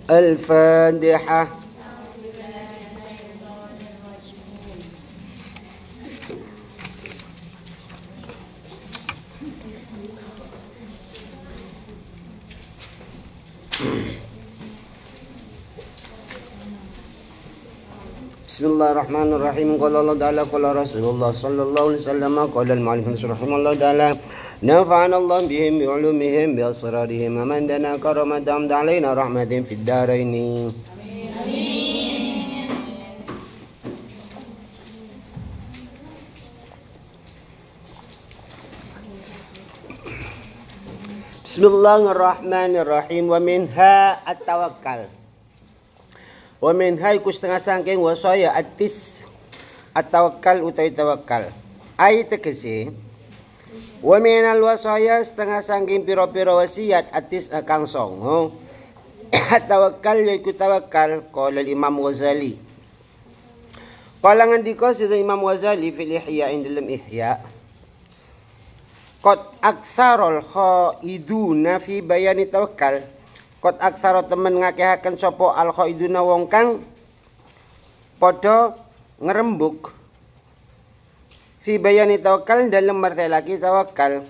Al-Fatihah. Bismillahirrahmanirrahim. Qala Allah Ta'ala qala Rasulullah sallallahu alaihi wasallam qala al-mu'allif rahimahullah ta'ala nafa'ana Allah bihim bi'ulumihim bi'asrarihim wa man dana karamatan alaina rahmatin fid darain. Bismillahirrahmanirrahim. Wa minha at-tawakkal. Wa minha iku setengah sangking wasaya atis at-tawakkal utawi tawakal. Ai tegese wa minal wasaya setengah sangking pira-pira wasiat atis kang songo. At-tawakkal yaiku tawakal qala Imam Ghazali. Kala ngendika sira Imam Ghazali fil Ihya ing dalam Ihya. Qad aktsarul khaiduna fi bayani tawakkal. Kot aksara temen ngakehaken sapa al khaiduna wong kang padha ngrembug fi bayani tawakkal dalem martelake tawakal.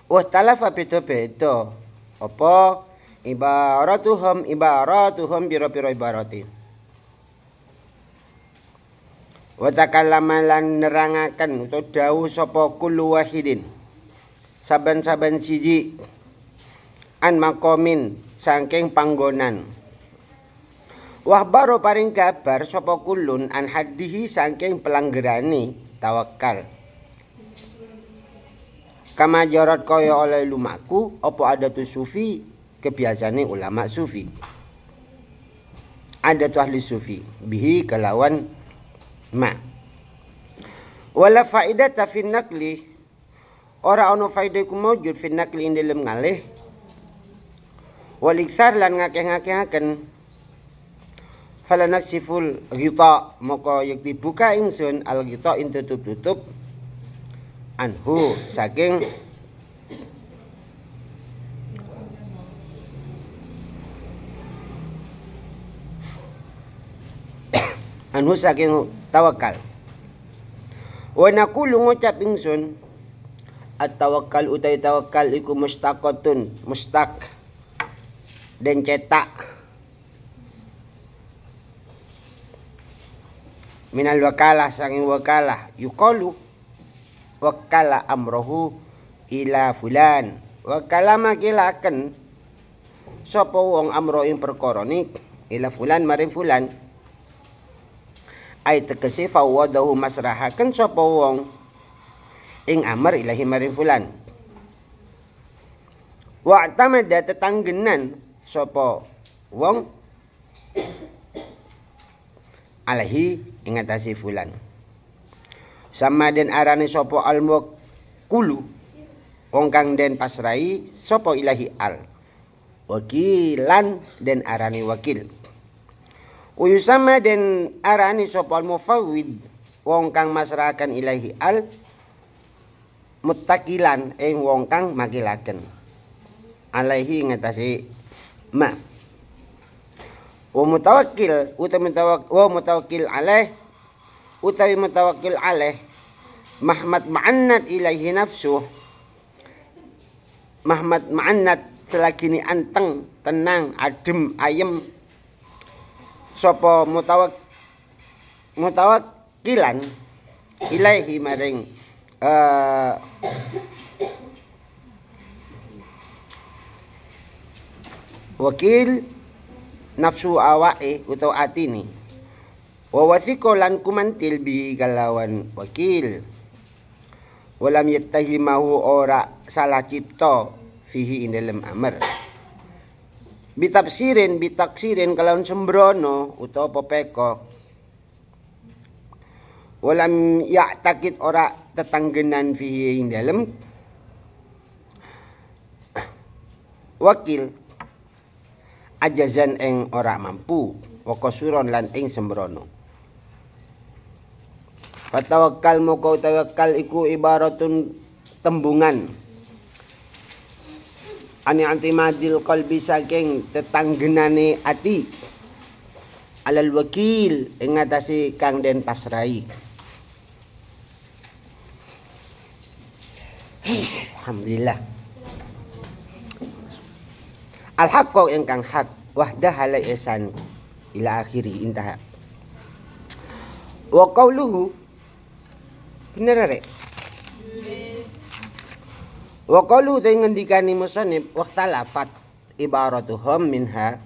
Wa talafa beda-beda apa ibaratuhum pira-pira ibarati. Wa takallama lan nerangaken utawa dawuh sapa kullu wahidin saben-saben siji an makomin saking panggonan. Wahbaro paring kabar sapa kulun an hadihi saking pelanggerane tawakal. Kama jarot kaya oleh lumaku apa ada tu sufi kebiasaane ulama sufi. Ada tu ahli sufi bihi kelawan ma. Wala faidata fin naqli ora ana faedah iku maujud fin naqli ing dalem ngalih. Waliksar lan ngakeh-ngakehaken falanaksiful ghita maka yakti buka ingsun al ghita ing tutup-tutup anhu saking tawakal. Wa naqulu ngucap ingsun at-tawakkal utai tawakal iku mustaqatun mustaq dan cetak minal wakalah sanging wakalah yuqalu wakala amrohu ila fulan wakala makilaken sapa wong amro ing perkara ni ila fulan maring fulan ay tegese fawadahu masrahaken sapa wong ing amr ilahi maring fulan wa tamada tetanggenan sapa wong alaihi ing atase fulan sama den arane sapa al-muqulu wong kang den pasrai sapa ilahi al wakilan den arane wakil uyusama den arane sapa al-mufawwid wong kang masrahaken ilahi al muttakilan ing wong kang makilaken alaihi ing atase ma wa mutawakkil mutawakkil alaih utawi mutawakkil alaih mahmad ma'annat ilaihi nafsuh mahmad ma'annat selagi ni anteng tenang adem ayem sapa mutawakkilan ilaihi maring wakil nafsu awake utawa atini wa wasiko lan kumantil bi kalawan wakil walam yattahimahu ora salah cipta fihi ing dalem amr bitaksirin kalawan sembrono utawa pepekok walam ya'takid ora tetanggenan fihi ing dalem wakil ajazan ing ora mampu wa qasuron lan ing sembrono. Fatawakkal moko tawakkal iku ibaratun tembungan Ani antimadil qalbi saking tetanggenane ati alal wakil ing atase kang den pasrai. Alhamdulillah. Al haqqo ingkang hak wahdah halai ihsan ila akhiri intaha. Wa qauluhu bener rek. Wa qalu ngendikani musannif waqtalafat ibaratuhum minha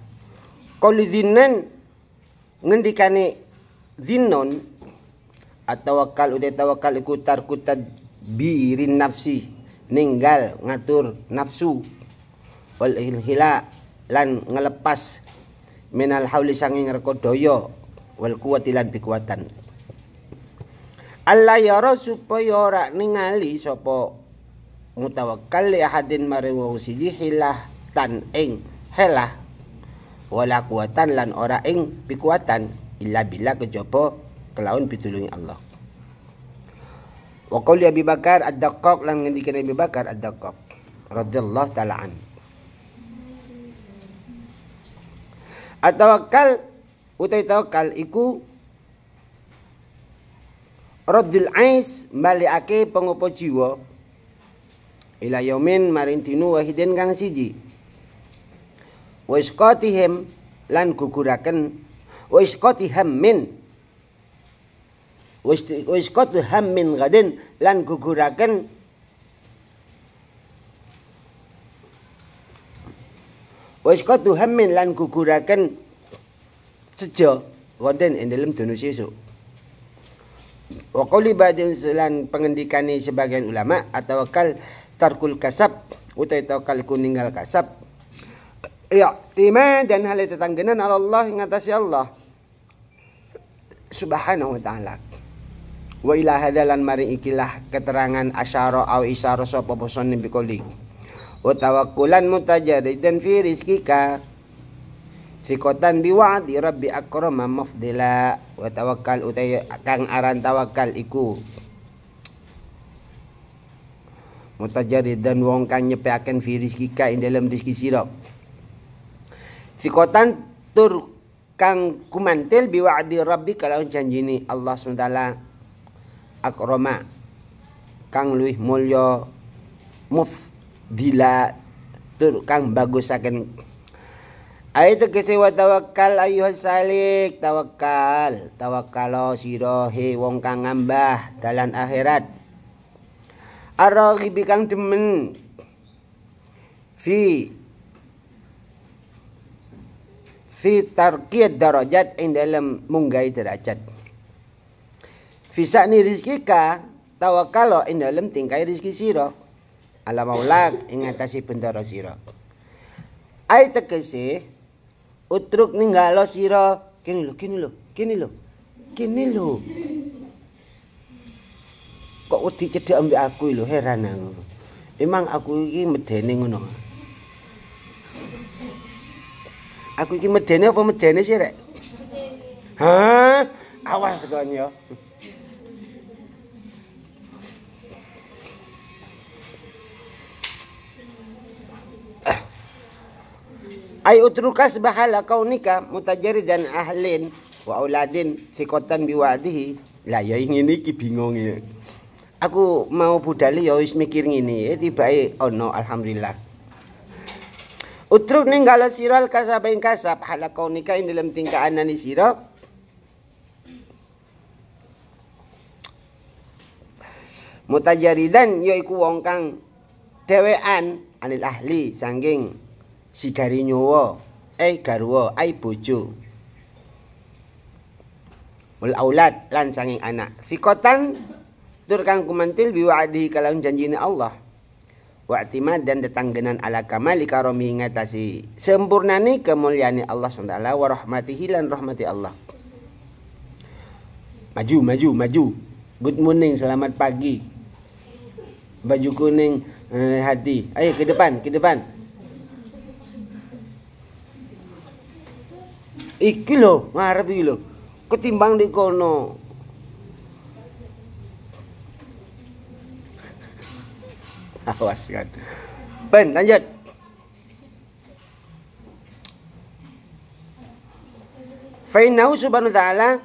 qaulu dzinnan ngendikane dzinnun atawakkal udah tawakkal iku tarku tadbirin nafsi ninggal ngatur nafsu wal hila lan ngelepas minal hauli sanging rekodaya wal quwwati lan bikuatan Allah yara supaya ora ningali sapa mutawakkal li ahadin maring wong siji hilah tan ing helah wala kuwatan lan ora ing pikuatan illa billah kejaba kelawan pitulungi Allah. Wa qauli Abi Bakar Ad-Daqqaq lan ngendikane Abi Bakar Ad-Daqqaq radhiyallahu taala an. At-tawakkal utai tawakkal iku raddul ais baliake pengopo jiwa ila yaumin maring dinu wahidin kang siji wa isqatihim lan guguraken wa isqatiham min wa isqatiham min gadin lan guguraken wa isqatiham min lan guguraken sejo wonten ing dalem dunu sesuk. Wa qauli ba'din lan pengendikane sebagian ulama atawakkal tarkul kasab utai tawakkal ku ninggal kasab ya tima dan hal tetanggenan Allah ngatasi Allah subhanahu wa ta'ala wa ila hadalan mari ikilah keterangan asyara au isyara sapa boson bikoli wa tawakkulan mutajaridan fi rizkika fikotan biwa'di rabbi akrama mafdila wa tawakkal utai kang aran tawakkal iku mutajarid dan wong kang nyepeaken fi rizkika ing dalam rezeki sira. Fikotan tur kang kumantil biwa'di rabbi kalawan janjine Allah SWT akrama kang luwih mulya mufdila tur kang bagusaken ayat tegese wa tawakkal ayyuhas salik tawakkal sira he wong kang ngambah dalan akhirat ar-raghibi kang demen fi tarqiyat darajat ing dalam munggai derajat fi sa'ni rizkika tawakkal ing dalam tingkai rezeki sira ala maulak ing atase bendara sira ai tegese utruk ninggalo sira kene lho kok wedi cedhek ambek aku lho heran aku. Emang aku iki medene ngono. Aku iki medene apa medene sih rek? Hah? Awas kon yo. Ay utruka sebahala kaunika mutajaridan ahlin wa auladin fikotan biwadihi. Lah ya ngene iki bingung ya. Aku mau budali ya wis mikir ngene, tibake ono alhamdulillah. Utruk ninggala siral kasabain kasab halakau nikah ing dalam tingkaanan ni sira. Mutajaridan yaiku wong kang dhewean anil ahli sangking sigari nyawa, garwa, bojo. Wal aulad lan sanging anak. Fikotan tur kang kumantil biwa'dihi kalawan janjine Allah. Wa'timad dan tetanggenan ala kamali karomi ngatasi sempurnani kemuliaan Allah SWT wa rahmatihi lan rahmati Allah. Maju. Good morning, selamat pagi. Baju kuning hati. Ayo ke depan. Iki lho, ngarep iki lho. Ketimbang di kono. Awas kan. Ben, lanjut. Fa innahu subhanahu wa ta'ala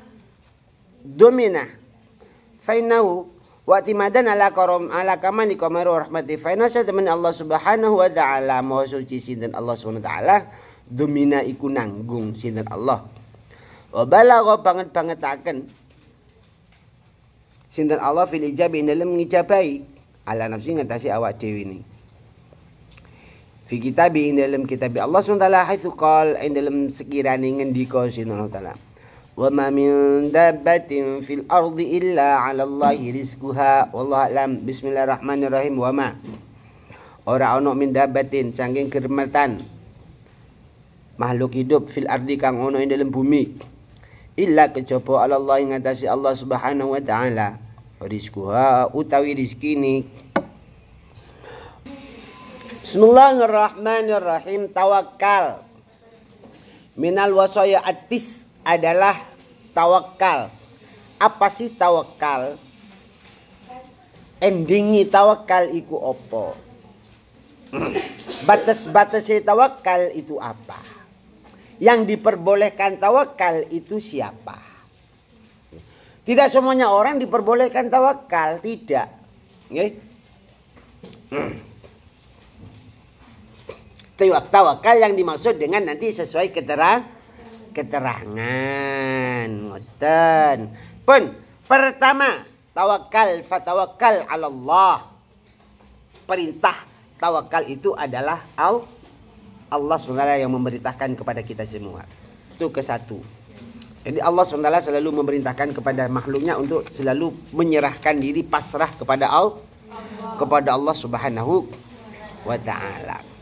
domina. Fa innahu wa timadan ala kamali qamaru rahmati. Fa inna teman Allah subhanahu wa ta'ala maha suci sinten Allah subhanahu wa ta'ala domina iku nanggung sinten Allah. Wa balagha banget-bangetaken sinten Allah fil ijabi dalam ngijabahi ala nafsi ngatasi awak dhewe ni. Fi kitabi dalam kitab Allah SWT haitsu qol dalam sekirane ngendika sinten Allah taala. Wa ma min dabbatin fil ardi illa 'ala Allahi rizquha wallahu a'lam. Bismillahirrahmanirrahim. Wa ma ora ana min dabbatin saking germetan makhluk hidup fil ardi kang ono ing dalam bumi illa kejaba 'ala Allah ing ngatasi Allah Subhanahu wa taala rizquha utawi rezekine. Bismillahirrahmanirrahim. Tawakal minal wasaya atis adalah tawakal. Apa sih tawakal? Endingi tawakal iku apa? Batas-batasnya tawakal itu apa? Yang diperbolehkan tawakal itu siapa? Tidak semuanya orang diperbolehkan tawakal, tidak. Tawakal yang dimaksud dengan nanti sesuai keterangan. Ngoten. Pun pertama tawakal fatawakkal 'ala Allah. Perintah tawakal itu adalah Allah SWT yang memerintahkan kepada kita semua. Itu ke satu. Jadi Allah SWT selalu memerintahkan kepada makhluknya untuk selalu menyerahkan diri pasrah kepada Allah Subhanahu wa ta'ala.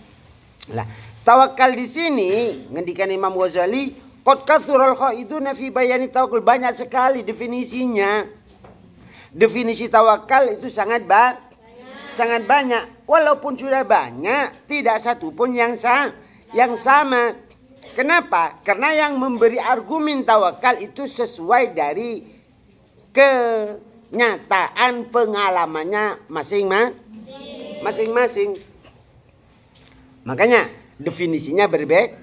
Lah, tawakal di sini ngendikan Imam Ghazali, qad kathural khaiduna fi bayani tawakkul, banyak sekali definisinya. Definisi tawakal itu sangat banyak. Walaupun sudah banyak, tidak satu pun yang sama. Kenapa? Karena yang memberi argumen tawakal itu sesuai dari kenyataan pengalamannya masing-masing. Makanya definisinya berbeda.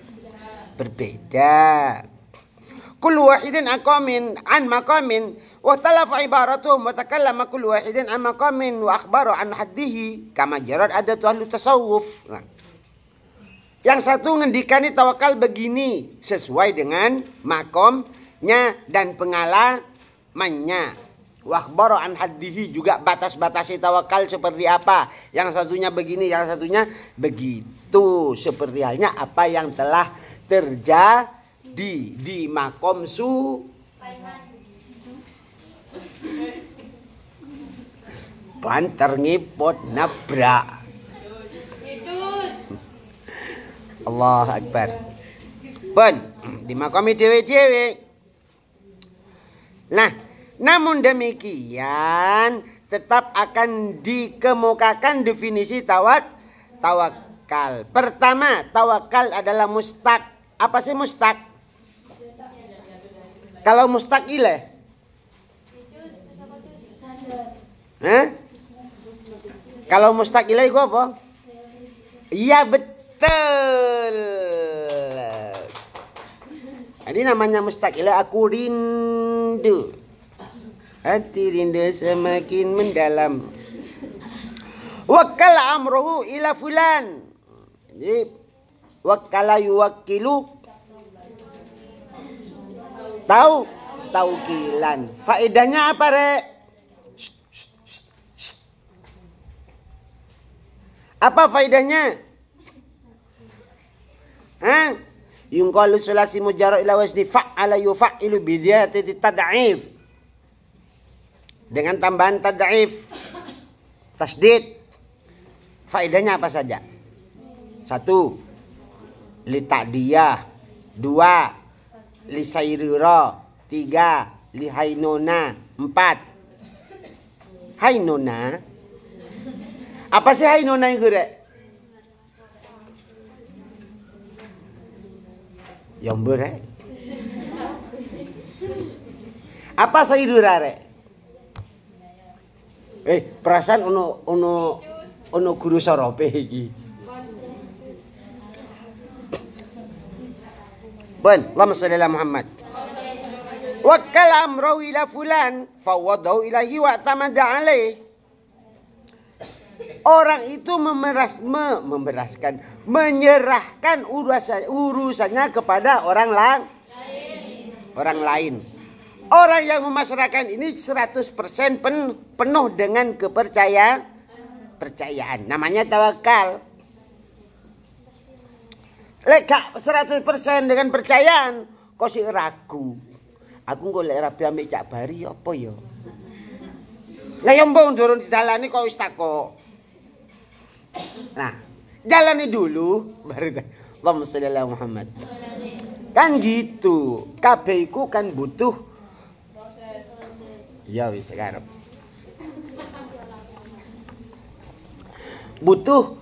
Kullu wahidin aqamin an maqamin wa talafa ibaratuhum wa takallama kullu wahidin an maqamin wa akhbara an haddihi kama jarad adatu ahli tasawuf. Nah, yang satu ngendikani tawakal begini sesuai dengan makomnya dan pengalamannya. Wa akhbara an haddihi juga batas-batasnya tawakal seperti apa. Yang satunya begini, yang satunya begitu. Seperti halnya apa yang telah terjadi di makom banter ngipot nabrak. Allah Akbar. Pun di makomi dewe-dewe. Nah, namun demikian tetap akan dikemukakan definisi tawakal. Pertama, tawakal adalah mustaq. Apa sih mustaq? Kalau mustaq ilah? Kalau mustaq ilah itu apa? Iya betul. Jadi namanya mustaq ilah aku rindu. Hati rindu semakin mendalam. Wakkala amruhu ila fulan. Jadi wakkala yuwakkilu taukilan. Faedahnya apa, Rek? Apa faedahnya? Yungqalu sulasi mujarrad ila wasni fa'ala yuf'ilu bi ziyadati tad'if. Dengan tambahan tad'if, tasdid. Faedahnya apa saja? 1. Li ta'diyah. 2. Li sayrira. 3. Li hainuna. 4. Hainuna. Apa sih hainuna itu, Rek? Yombo, Rek. Apa sayrira, Rek? Perasaan ono guru sorope iki. Bon, Allahumma sholli ala Muhammad. Wakkal amrahu ila fulan fawadahu ilahi wa tamada alaih. Orang itu menyerahkan urusannya kepada orang lain. Orang yang memasrahkan ini 100% penuh dengan kepercayaan. Namanya tawakal. Lek gak 100% dengan percayaan, kok sih ragu. Aku golek rabi ambek Cak Bari apa ya? Lah yo mbok ndurung didalani kok wis takok. Nah, jalani dulu baru Allahumma sholli ala Muhammad. Kan gitu. Kabeh iku kan butuh proses. Ya wis sekarang. Butuh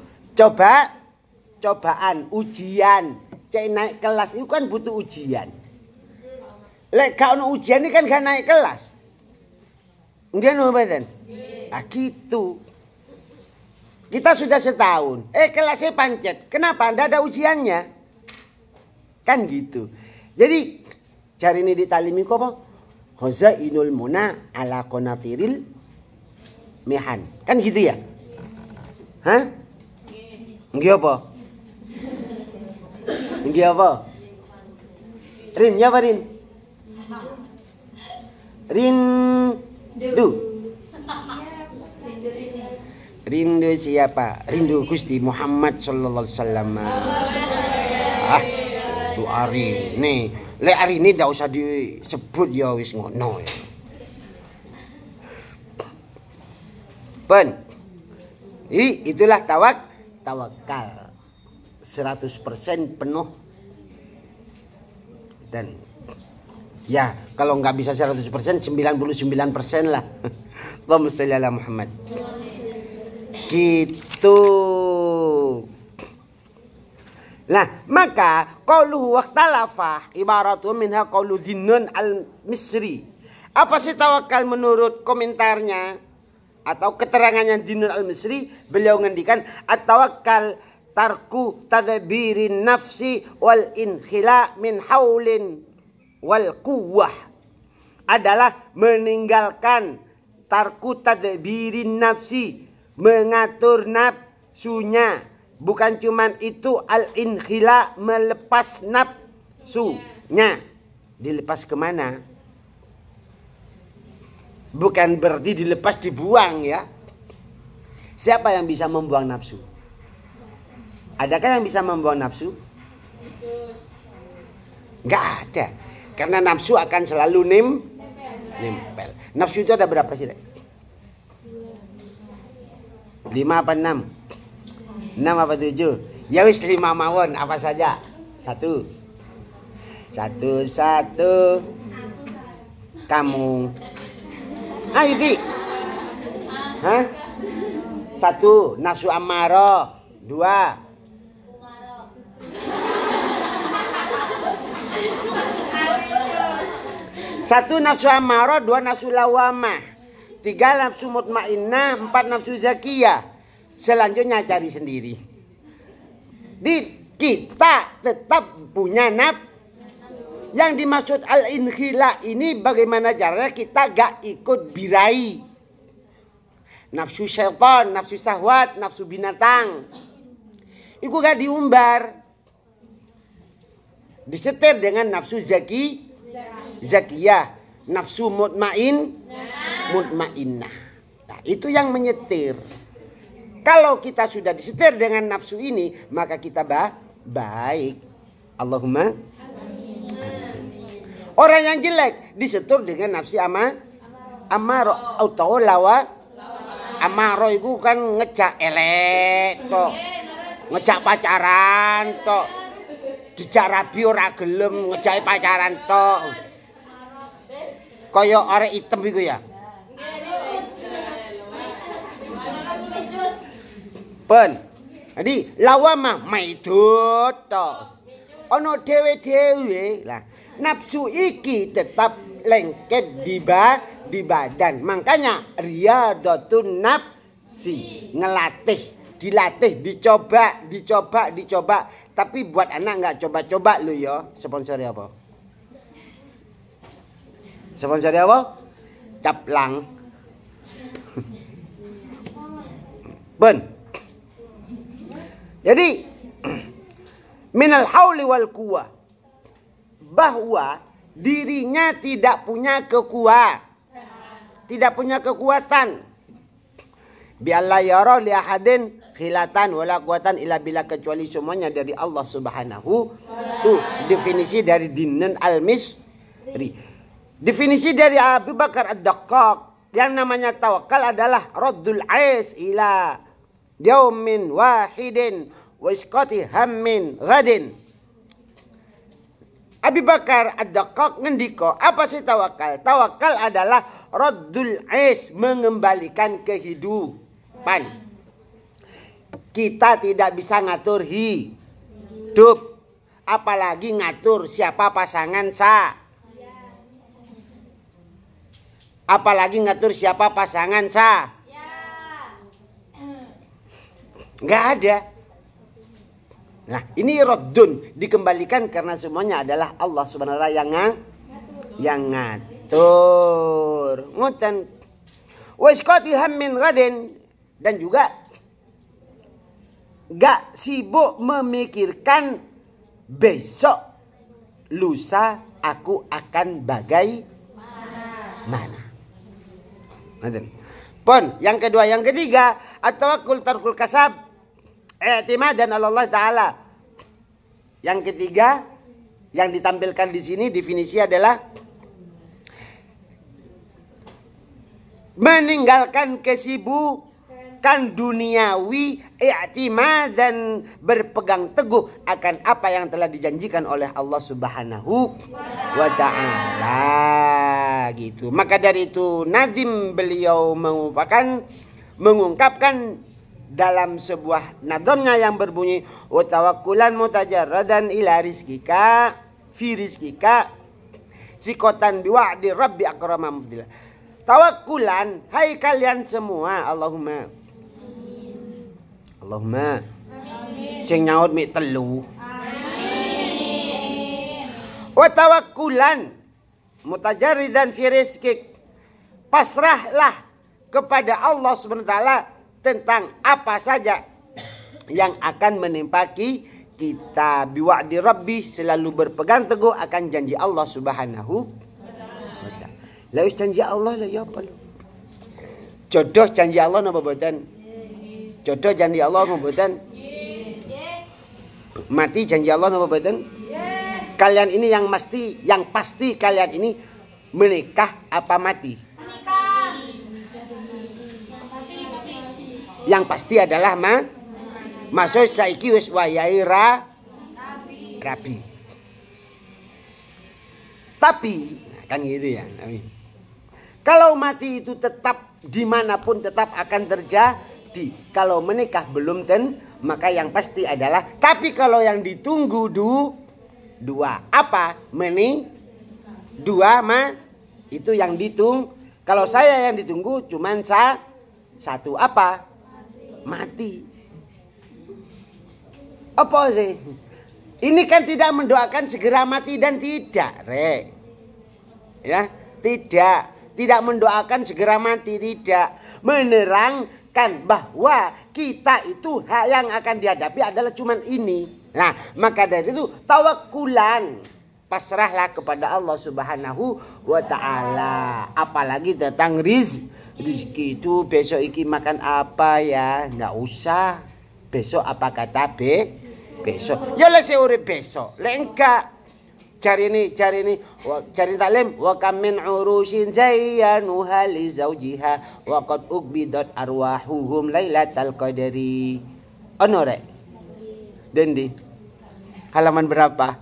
cobaan, ujian. Cek naik kelas itu kan butuh ujian. Lek gak ono ujian ini kan gak naik kelas. Nggih no mboten? Ah gitu. Kita sudah setahun. Kelasnya pancet. Kenapa? Nggak ada ujiannya. Kan gitu. Jadi cari ini di talimi kok apa? Khazainul muna ala qanatiril mihan. Kan gitu ya? Hah? Nggih apa? Nggih apa? Rin, ya apa Rin? Rindu. Rindu siapa? Rindu Gusti Muhammad sallallahu alaihi wasallam. Tu hari ini. Lek hari ini ndak usah disebut ya wis ngono ya. Itulah tawakal. 100% penuh. Dan ya, kalau nggak bisa 100%, 99% lah. Allahumma sholli ala Muhammad. Gitu. Nah, maka qauluhu waqtalafa ibaratu minha qaulu Dhinnun al-Misri. Apa sih tawakal menurut komentarnya atau keterangannya Dhinnun al-Misri? Beliau ngendikan at-tawakkal tarku tadbirin nafsi wal inkhila min haulin wal quwwah. Adalah meninggalkan tarku tadbirin nafsi, mengatur nafsunya. Bukan cuman itu, al-inkhila, melepas nafsunya. Dilepas kemana? Bukan berarti dilepas dibuang ya. Siapa yang bisa membuang nafsu? Adakah yang bisa membuang nafsu? Nggak ada. Karena nafsu akan selalu nempel. Nafsu itu ada berapa sih? 5 apa 6? 6 apa 7? Ya wis 5 mawon, apa saja? 1. Kamu. Ayo Di. Hah? 1 nafsu amarah. 2 1 nafsu amarah, 2 nafsu lawamah, 3 nafsu mutmainnah, 4 nafsu zakiyah. Selanjutnya cari sendiri. Kita tetap punya nafsu. Yang dimaksud al-inkhila ini bagaimana caranya kita gak ikut birahi. Nafsu syaitan, nafsu syahwat, nafsu binatang. Itu gak diumbar. Disetir dengan nafsu zakiyah, nafsu mutmainnah. Nah, itu yang menyetir. Kalau kita sudah disetir dengan nafsu ini, maka kita baik. Allahumma amin. Orang yang jelek disetir dengan nafsi amarah atau lawa. Amarah itu kan ngejak elek tok. Ngejak pacaran tok. Dijak rabi ora gelem, ngejak pacaran tok. Kaya arek item iku ya. Jadi lawamah maidut tok. Ono dhewe-dhewe. Lah, nafsu iki tetap lengket di badan. Makanya riyadhatun nafsi, ngelatih, dilatih, dicoba. Tapi buat anak enggak coba-coba lo ya. Sponsornya apa? Sponsori apa? Caplang. Ben. Jadi minal hauli wal quwwah, bahwa dirinya tidak punya kekuatan. Bialla yara li ahadin khilatan wala quwatan illa billah, kecuali semuanya dari Allah Subhanahu. Tuh definisi dari Dinan Al-Misri. Definisi dari Abu Bakar Ad-Daqqaq, yang namanya tawakal adalah raddul ais ila yaumin wahidin wa isqati hammin ghadin. Abu Bakar Ad-Daqqaq ngendiko, apa sih tawakal? Tawakal adalah raddul ais, mengembalikan kehidupan. Kita tidak bisa ngatur hidup, apalagi ngatur siapa pasangan nggak ada. Nah, ini raddun, dikembalikan karena semuanya adalah Allah Subhanahu wa taala yang ngatur. Ngoten. Wa isqati hammin ghadin, dan juga gak sibuk memikirkan besok lusa aku akan bagaimana. Ngoten. Pun yang kedua, yang ketiga, at-tawakkul tarkul kasab, i'timadan ala Allah Ta'ala. Yang ketiga yang ditampilkan di sini definisi adalah meninggalkan kesibukan duniawi, i'timadan, berpegang teguh akan apa yang telah dijanjikan oleh Allah Subhanahu wa Ta'ala, gitu. Maka dari itu nazim beliau mengungkapkan dalam sebuah nadamnya yang berbunyi, wa tawakkulan mutajarradan ila rizkika fi rizkika thiqatan biwa'di rabbi akrama mufdila. Tawakkulan, hai kalian semua, Allahumma sing nyaut mi telu. Wa tawakkulan mutajarridan fi rizkik, pasrahlah kepada Allah Subhanahu wa taala tentang apa saja yang akan menimpa kita. Biwa'di Rabbi, selalu berpegang teguh akan janji Allah Subhanahu wa ta'ala. Lalu janji Allah lah ya apa? Jodoh janji Allah napa mboten? Jodoh janji Allah napa mboten? Mati janji Allah napa mboten? Kalian ini yang pasti kalian ini menikah apa mati? Yang pasti adalah masuk saiki wis wayahe rabi. Tapi kan gitu ya. Kalau mati itu tetap dimanapun tetap akan terjadi. Kalau menikah belum maka yang pasti adalah. Tapi kalau yang ditunggu dua apa? Dua itu yang ditunggu. Kalau saya yang ditunggu cuman satu apa? Mati. Apa sih? Ini kan tidak mendoakan segera mati dan tidak, Rek. Ya, tidak mendoakan segera mati, tidak. Menerangkan bahwa kita itu hal yang akan dihadapi adalah cuman ini. Nah, maka dari itu tawakkulan, pasrahlah kepada Allah Subhanahu wa taala. Apalagi tentang rizki itu, besok iki makan apa ya? Nggak usah. Besok apa kata besok? Ya lah seurip besok. Lek enggak cari taklim wa kam min urusin zayyanuha li zawjiha wa qad uqbidat arwahuhum lailatal qadri. Ono rek? Dendi. Halaman berapa?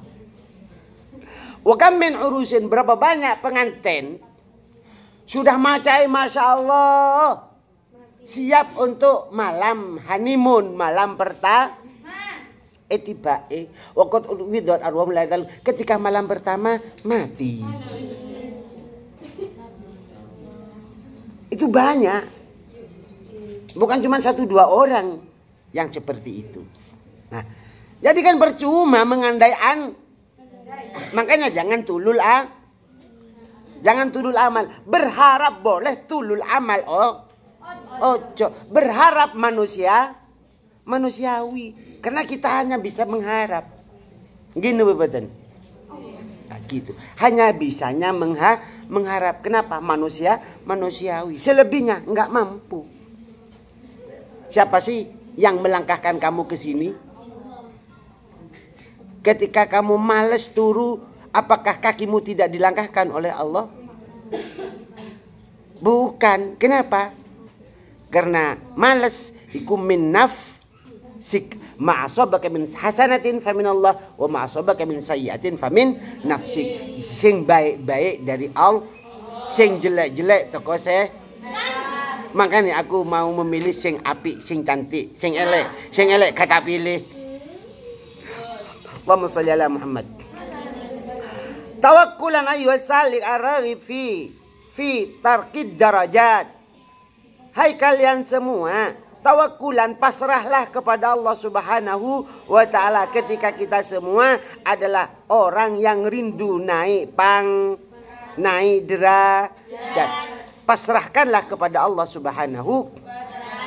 Wa kam min urusin, berapa banyak pengantin sudah macai, Masya Allah, siap untuk malam honeymoon, malam pertama. Tibae waqad widot arwah mulaital, ketika malam pertama mati. Itu banyak. Bukan cuma 1-2 orang yang seperti itu. Nah, jadi kan percuma mengandaikan. Makanya jangan tulul Jangan tulul amal. Berharap boleh, tulul amal. Ojo. Berharap manusiawi. Karena kita hanya bisa mengharap. Gini bebetan. Nah, gitu. Hanya bisanya mengharap. Kenapa? Manusiawi. Selebihnya nggak mampu. Siapa sih yang melangkahkan kamu ke sini? Ketika kamu males turu, apakah kakimu tidak dilangkahkan oleh Allah? Bukan. Kenapa? Karena males ikum min nafsik ma'asabaka min hasanatin famin Allah wa ma'asabaka min sayyiatin famin nafsik. Sing baik-baik dari Allah, sing jelek-jelek teko se. Makanya aku mau memilih sing apik, sing cantik, sing elek kata pilih. Allahumma shalli ala Muhammad. Tawakkulan ayyuhas salik ar-raghi fi tarkid darajat. Hai kalian semua, tawakkulan, pasrahlah kepada Allah Subhanahu wa taala ketika kita semua adalah orang yang rindu naik derajat. Pasrahkanlah kepada Allah Subhanahu.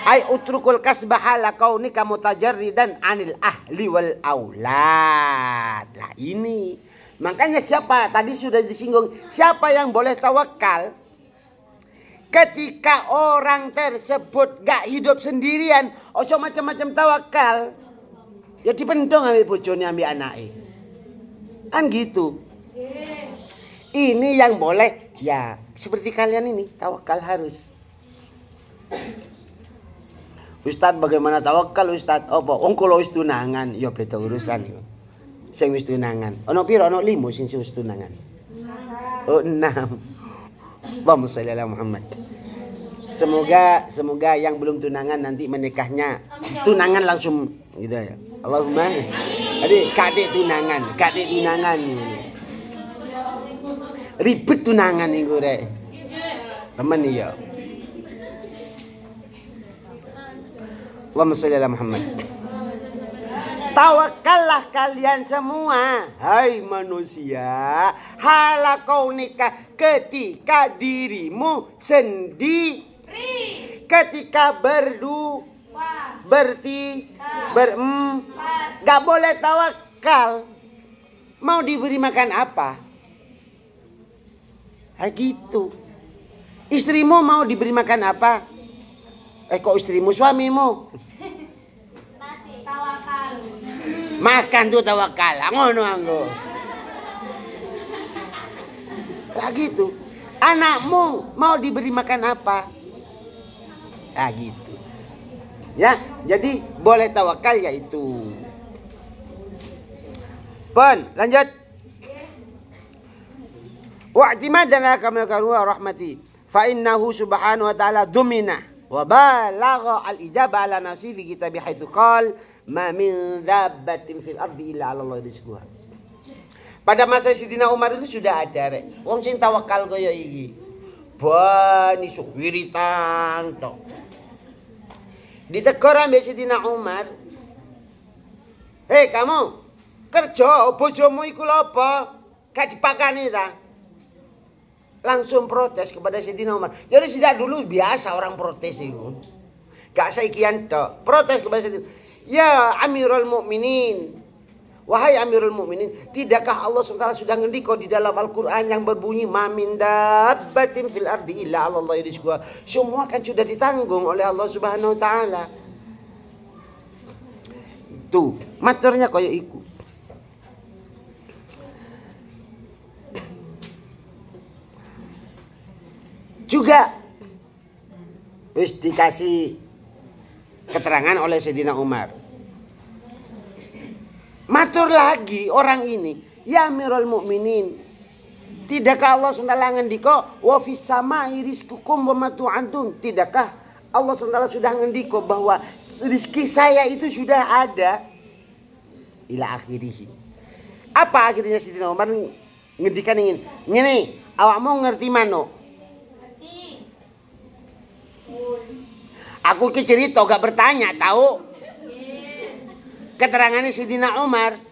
Ai utrukul kasbahala kaunika mutajarridan anil ahli wal aulad. Lah ini. Makanya siapa? Tadi sudah disinggung. Siapa yang boleh tawakal? Ketika orang tersebut gak hidup sendirian. Ojo macam-macam tawakal. Ya dipendong ambil bojone ambil anake. Kan gitu. Ini yang boleh. Ya seperti kalian ini. Tawakal harus. Ustadz bagaimana tawakal Ustadz? Apa? Kalau wis tunangan. Ya beda urusan. Ya. Sing wis tunangan. Ono piro? Ono 5 sing wis tunangan. Oh 6. Allahumma shalli ala Muhammad. Semoga yang belum tunangan nanti menikahnya tunangan langsung gitu ya. Allahumma. Jadi kadek tunangan. Ribet tunangan nih gue. Temen nih ya. Allahumma shalli ala Muhammad. Tawakallah kalian semua, hai manusia, hala kaunika ketika dirimu sendiri, ketika gak boleh tawakal. Mau diberi makan apa? Gitu. Istrimu mau diberi makan apa? Kok istrimu, suamimu? Tawakal. Makan tuh tawakal. Ngono anggo. Lah gitu. Anakmu mau diberi makan apa? Gitu. Ya, jadi boleh tawakal yaitu. Lanjut. Wa'timadan ala kamil wa rahmati. Fa innahu subhanahu wa ta'ala dumina. Wa balagha al-ijabah ala nafsi fi kitab haitsu qala ma min dabbatin fil ardi illa 'ala Allah rizquha. Pada masa Sidina Umar itu sudah ada rek wong sing tawakal kaya iki. Bani sok wiritan tok. Ditegur ambek Sidina Umar. Hei kamu, kerja bojomu iku lho apa? Gak dipakani ta? Langsung protes kepada Sayyidina Umar. Jadi sejak dulu biasa orang protes itu. Gak saikian tok. Protes kepada Sayyidina. Ya Amirul Mukminin. Wahai Amirul Mukminin, tidakkah Allah SWT sudah ngendiko di dalam Al-Qur'an yang berbunyi ma min dabbatin fil ardi illa 'ala Allahi rizquha. Semua kan sudah ditanggung oleh Allah Subhanahu wa taala. Tuh, maternya kayak iku. Juga wis dikasih keterangan oleh Sayyidina Umar. Matur lagi orang ini, ya Amirul Mukminin, tidakkah Allah SWT ngendiko wa fis samai rizqukum wa ma tu'adun? Tidakkah Allah SWT sudah ngendiko bahwa rezeki saya itu sudah ada? Ila akhirih. Apa akhirnya Sayyidina Umar ngendikan ingin? Ngene, awakmu ngerti mano? Aku ke cerita gak bertanya tahu. Keterangannya Sayyidina Umar.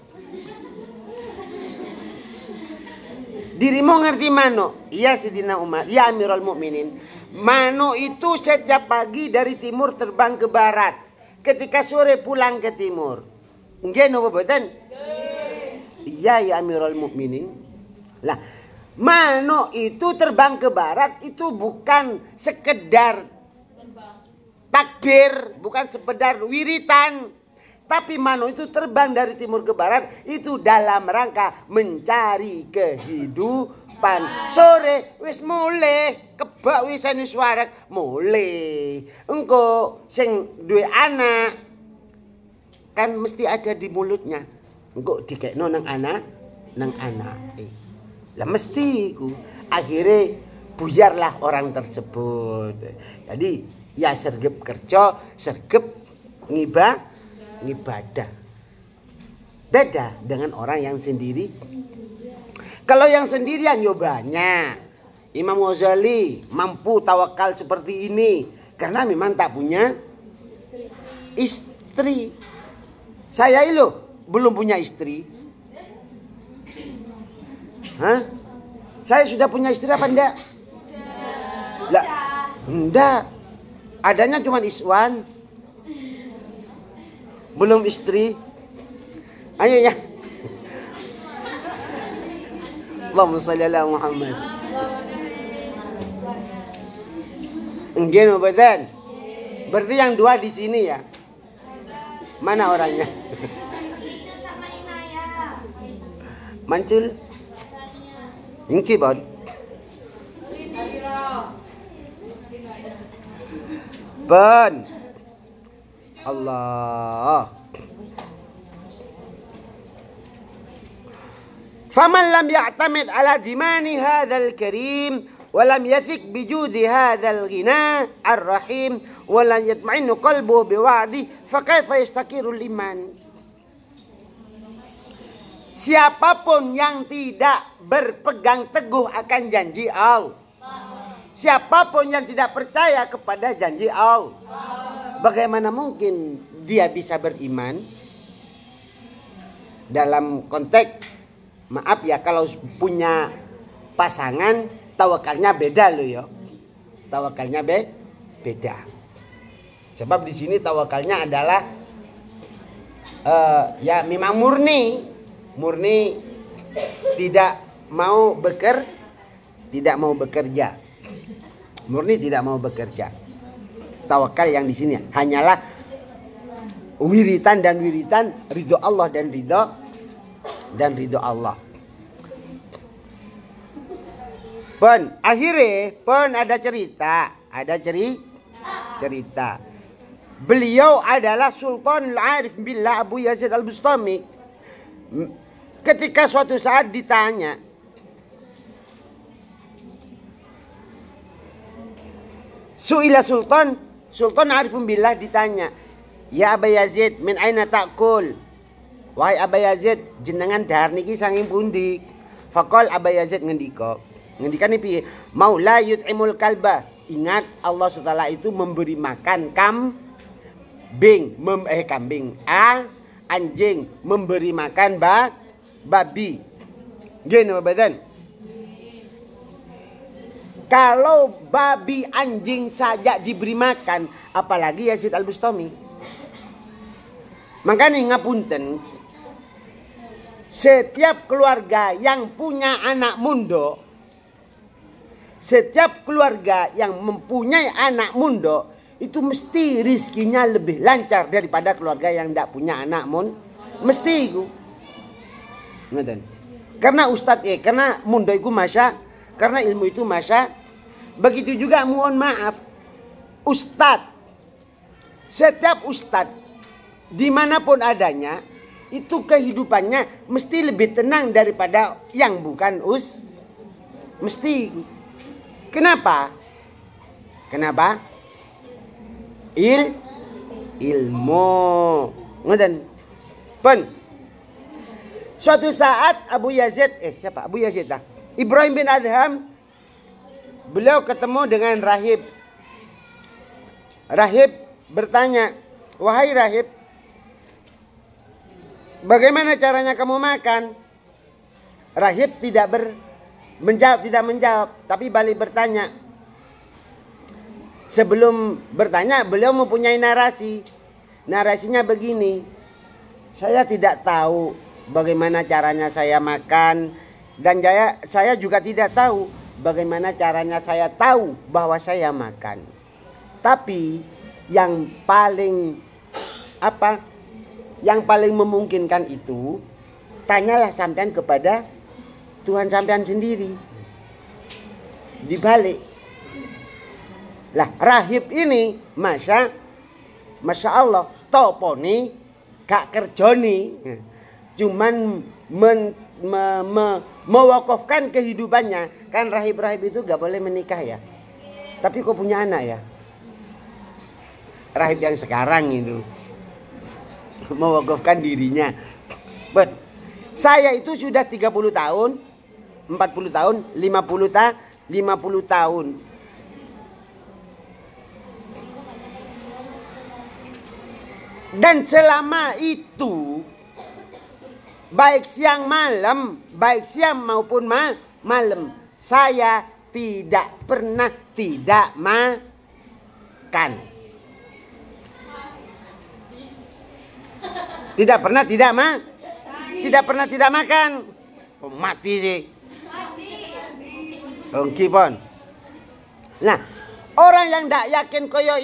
Dirimu ngerti mano? Iya Sidina Umar, ya Amirul Mukminin. Mano itu setiap pagi dari timur terbang ke barat. Ketika sore pulang ke timur. Nggih napa mboten? Iya ya Amirul Mukminin. Lah, mano itu terbang ke barat itu bukan sekedar takbir, bukan sekedar wiritan. Tapi mano itu terbang dari timur ke barat itu dalam rangka mencari kehidupan. Sore wis mulai kebak wisane suarek mulai. Engko sing duwe anak kan mesti ada di mulutnya. Engko dikekno nang anak, Lah mesti iku. Akhirnya buyarlah orang tersebut. Jadi ya sergep kerja, sergep ngibadah. Beda dengan orang yang sendiri. Kalau yang sendirian ya banyak. Imam Ghazali mampu tawakal seperti ini karena memang tak punya istri. Saya itu belum punya istri. Hah? Saya sudah punya istri apa enggak? Lah, enggak. Adanya cuma Iswan. Belum istri. Ayo ya. Allahumma shalli ala Muhammad. Enggak betul. Berarti yang dua di sini ya. Mana orangnya? Mancul. Ingki bod. Ben. Allah. Faman lam ya'tamid ala dimani hadzal karim wa lam yathik bi judi hadzal ghina ar-rahim wa lam yatma'innu qalbuhu bi wa'di fa kaifa yastaqiru al-iman. Siapapun yang tidak berpegang teguh akan janji Allah, siapapun yang tidak percaya kepada janji Allah, bagaimana mungkin dia bisa beriman? Dalam konteks, maaf ya, kalau punya pasangan tawakalnya beda loh ya. Tawakalnya beda. Sebab di sini tawakalnya adalah ya memang murni tidak mau bekerja. Murni tidak mau bekerja. Tawakal yang di sini hanyalah wiritan ridho Allah dan ridho Allah. Akhirnya ada cerita. Beliau adalah Sultan Al-Arif Billah Abu Yazid Al-Bustami. Ketika suatu saat ditanya, Su'ila Sultan Arifun Billah ditanya, ya Aba Yazid min aina ta'kul? Wahai Aba Yazid, jenengan dahar niki sanging pundi? Faqal Aba Yazid ngendikane piye? Maula yut'imul kalba. Ingat Allah SWT itu memberi makan kambing, anjing, memberi makan babi. Gini badan. Kalau babi anjing saja diberi makan, apalagi Yazid Al-Bustami. Makanya ngapunten, setiap keluarga yang punya anak mundo, setiap keluarga yang mempunyai anak mundo, itu mesti rizkinya lebih lancar daripada keluarga yang tidak punya anak mesti itu. Karena karena mundo itu masya, karena ilmu itu masya. Begitu juga mohon maaf, ustadz, setiap ustadz dimanapun adanya, itu kehidupannya mesti lebih tenang daripada yang bukan mesti. Kenapa? Ilmu. Ngoten. Suatu saat Abu Yazid, Abu Yazid dah. Ibrahim bin Adham, beliau ketemu dengan rahib. Rahib bertanya, wahai rahib, bagaimana caranya kamu makan? Rahib menjawab tidak menjawab, tapi balik bertanya. Sebelum bertanya, beliau mempunyai narasi. Narasinya begini, saya tidak tahu bagaimana caranya saya makan, dan saya juga tidak tahu bagaimana caranya saya tahu bahwa saya makan. Tapi yang paling memungkinkan itu, tanyalah sampean kepada Tuhan sampean sendiri. Dibalik. Lah, rahib ini Masya Allah toponi gak kerjoni, cuman mewakafkan kehidupannya. Kan rahib-rahib itu gak boleh menikah ya, tapi kok punya anak ya. Rahib yang sekarang itu mewakafkan dirinya. Saya itu sudah 30 tahun, 40 tahun, 50 tahun. Dan selama itu, baik siang maupun malam, saya tidak pernah tidak makan. Tidak pernah tidak makan. Oh, mati sih. Ongki pon. Nah, orang yang ndak yakin koyo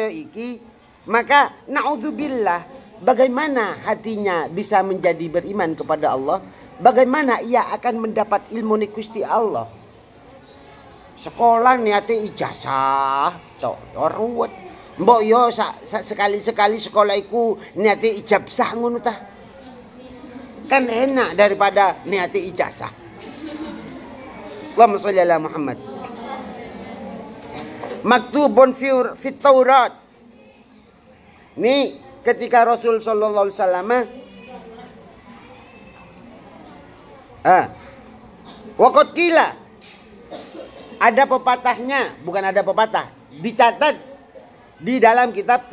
iki, maka naudzubillah, bagaimana hatinya bisa menjadi beriman kepada Allah? Bagaimana ia akan mendapat ilmu ni Gusti Allah? Sekolah niate ijazah, cok ruwet. Mbok yo sekali-sekali sekolah iku niate ijazah ngono tah. Kan enak daripada niate ijazah. Allahumma sholli ala Muhammad. Maktubun fi Taurat. Ini ketika Rasul sallallahu alaihi wasallam waqad qila, ada pepatahnya, bukan ada pepatah, dicatat di dalam kitab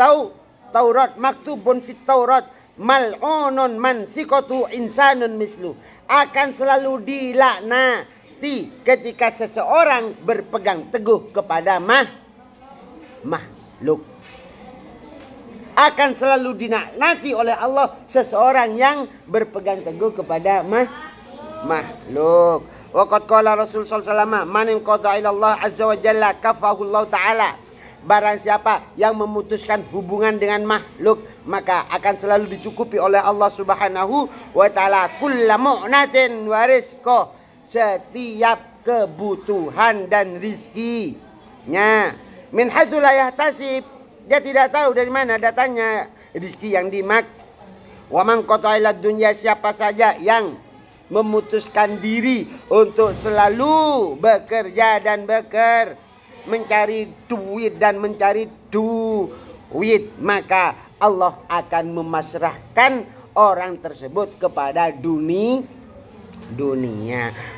Taurat, maktubun fit Taurat, mal'unun man thiqatu insanun mislu, akan selalu dilaknati ketika seseorang berpegang teguh kepada makhluk. Akan selalu dilaknati oleh Allah seseorang yang berpegang teguh kepada makhluk. Waqad qala Rasul sallallahu alaihi wasallam, man qada ila Allah azza wa jalla kafahu Allah taala. Barang siapa yang memutuskan hubungan dengan makhluk, maka akan selalu dicukupi oleh Allah Subhanahu wa taala kullu mu'natin wa rizqa, setiap kebutuhan dan rizkinya. Min haitsu la yahtasib, dia tidak tahu dari mana datangnya rezeki yang wa man qata ila dunya, siapa saja yang memutuskan diri untuk selalu bekerja dan mencari duit, maka Allah akan memasrahkan orang tersebut kepada dunia.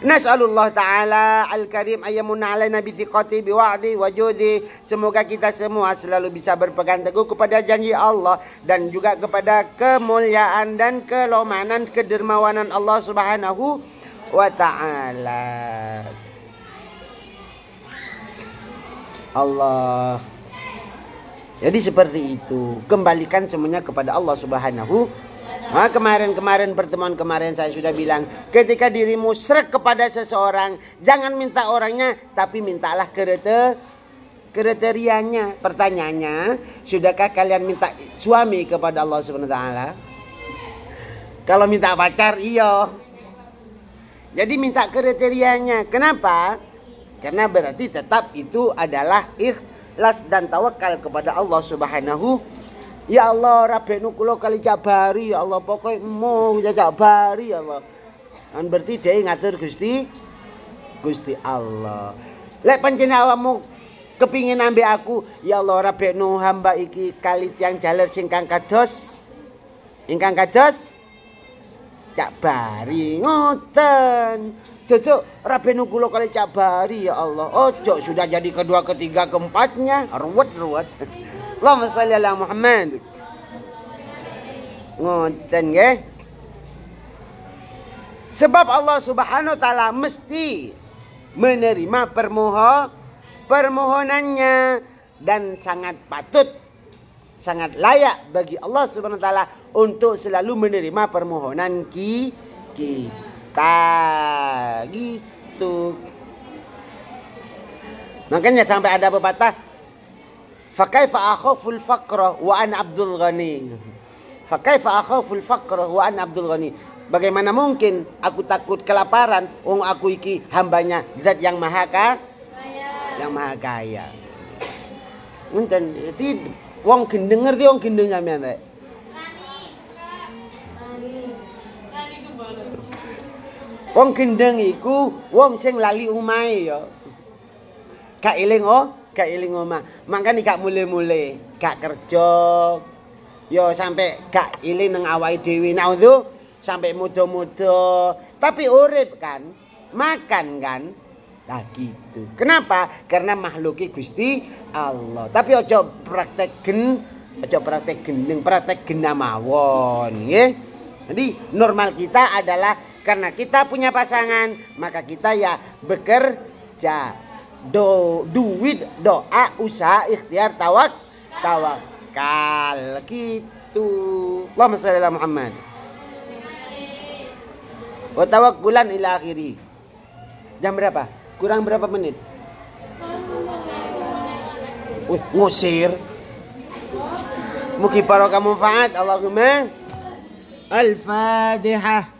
Nas'alullah ta'ala al-karim ayyamunna alaina bi thiqati bi wa'di wa judi. Semoga kita semua selalu bisa berpegang teguh kepada janji Allah dan juga kepada kemuliaan dan kelomanan kedermawanan Allah Subhanahu wa ta'ala. Allah. Jadi seperti itu. Kembalikan semuanya kepada Allah Subhanahu. Nah, kemarin pertemuan kemarin saya sudah bilang, ketika dirimu srek kepada seseorang, jangan minta orangnya, tapi mintalah kriterianya. Pertanyaannya, sudahkah kalian minta suami kepada Allah Subhanahu wa taala? Kalau minta pacar, iya. Jadi minta kriterianya. Kenapa? Karena berarti tetap itu adalah ikhlas dan tawakal kepada Allah Subhanahu. Ya Allah, rabenu kula kali jabari, ya Allah, pokoknya mau jabari, ya Allah. Kan berarti dia ngatur Gusti Allah. Lek pancen awakmu kepingin ambek aku, ya Allah, rabenu hamba iki kali tiang jaler ingkang kados jabari ngoten. Duduk rabenu kula kali jabari, ya Allah. Ojo sudah jadi kedua, ketiga, keempatnya ruwet. Allahumma sholli ala Muhammad. Ngoten nggih. Sebab Allah Subhanahu wa taala mesti menerima permohonannya dan sangat patut, sangat layak bagi Allah Subhanahu wa taala untuk selalu menerima permohonan kita gitu. Makanya sampai ada pepatah, fa kaifa akhaful faqra wa ana Abdul Ghani. Fa kaifa akhaful faqra wa ana Abdul Ghani. Bagaimana mungkin aku takut kelaparan wong aku iki hambanya zat yang maha kaya. Yang maha kaya. Ngoten iki wong gendeng, ngerti wong gendeng sampean rek? Wong gendeng iku wong sing lali omahe ya. Gak eling omah. Makane gak mule-mule, gak kerja. Yo sampai gak eling nang awake dhewe. Naudzu sampai muda-muda. Tapi urip kan, makan kan. Nah gitu. Kenapa? Karena makhluki Gusti Allah. Tapi ojo praktek gendeng, praktek genamawon, nggih. Jadi normal kita adalah karena kita punya pasangan, maka kita ya bekerja. Duit, doa, usaha, ikhtiar, tawakal gitu. Allahumma shalli ala Muhammad. Wa tawakkulan ila akhiri. Jam berapa? Kurang berapa menit? Ngusir. Mugi barokah manfaat. Allahumma Al-Fatihah.